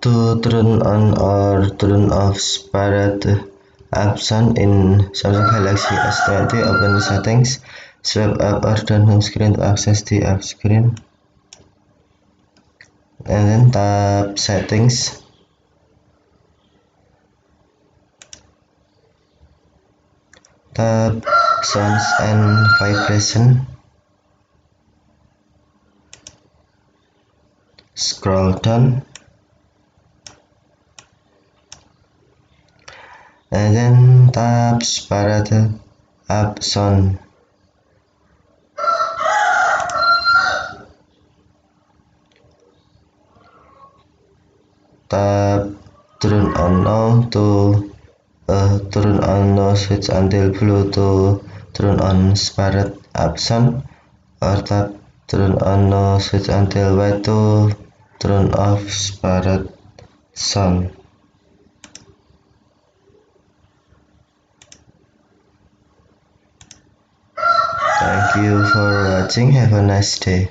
To turn on or turn off spirit option in Samsung Galaxy S20, open the settings, swipe up or down home screen to access the app screen, and then tap settings. Tap sounds and vibration. Scroll down and then tap spirit option. Tap turn on now to turn on no switch until blue to turn on spirit option, or tap turn on no switch until white to turn off spirit sound. Thank you for watching. Have a nice day.